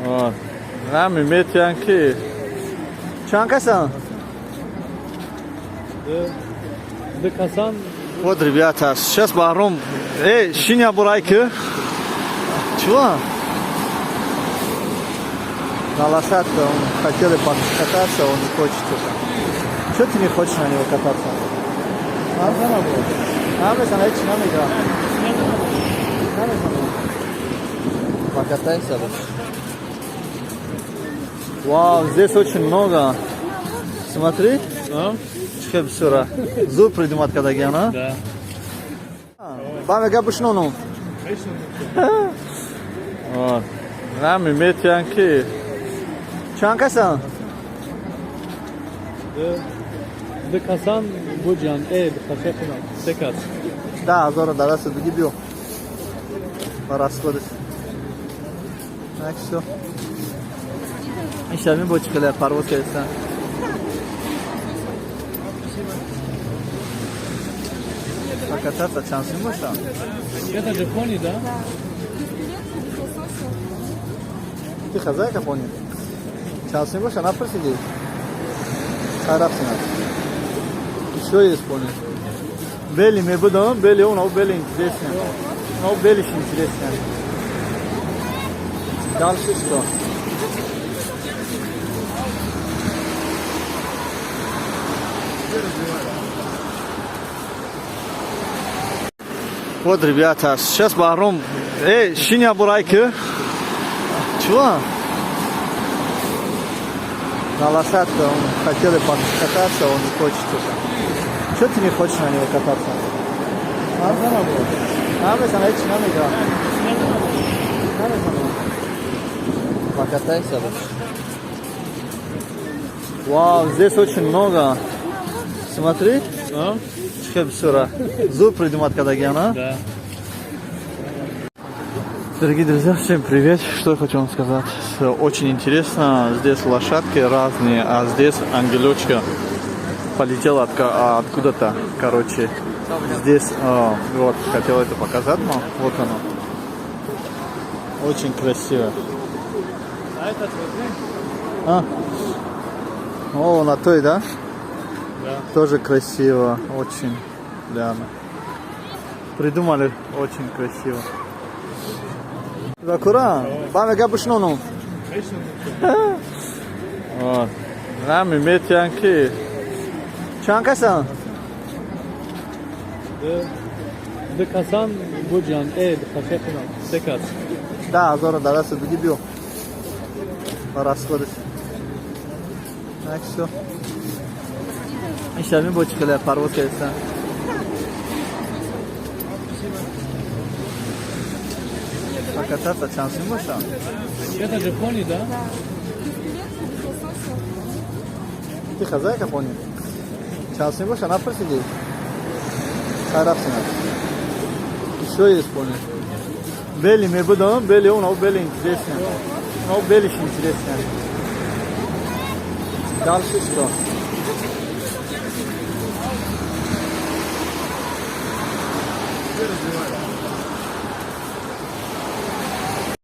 Вот. Нами метянки. Чанкасан? Декасан. Вот, ребята, сейчас баром. Шиня бурайки. Чего? На лошадке он хотел покататься, он не хочет. Что ты не хочешь на него кататься? Покатайся лучше. Вау, здесь очень много. Смотри. Чхебсура. Зуб придумать когда гена. Да. Баме габушнону. Вот. Нами метянки. Чанкасан? Декасан буджан. Декасан. Декас. Да, зора дарасы дугибил. Расходы. Так все. Сейчас мы бочкали парвоз келса. Покататься шансым больше. Это же пони, да? Ты хозяйка пони? Шансым больше, на просиди. Арабсина. Еще есть пони. Бели мы будем, бели он, а бели интересно. А бели интересно. Дальше что? Вот, ребята, сейчас баром. Шиня бурайки. Чего? На лошадке он хотел покататься, он не хочет. Что ты не хочешь на него кататься? Покатайся лучше. Вау, здесь очень много. Смотри. Чхебсура. Зуб придумать когда гена. Да. Дорогие друзья, всем привет! Что я хочу вам сказать? Очень интересно. Здесь лошадки разные, а здесь ангелочка полетела откуда-то. Короче, здесь вот хотел это показать, но вот оно. Очень красиво. А это твой? О, на той, да? Да. Тоже красиво, очень, реально. Придумали очень красиво. Вакура, баме габушнону. Вот. Нами метянки. Чанкасан? Декасан буджан. Декасан. Декас. Да, зора дарасы дугибил. Расходы. Так все. Сейчас мы бочкали парвоз келса. Покататься шансым больше. Это же пони, да? Ты хозяйка пони? Шансым больше, на просиди. Арабсина. Еще есть пони. Бели мы будем, бели он, а бели интересно. А бели интересно. Дальше что?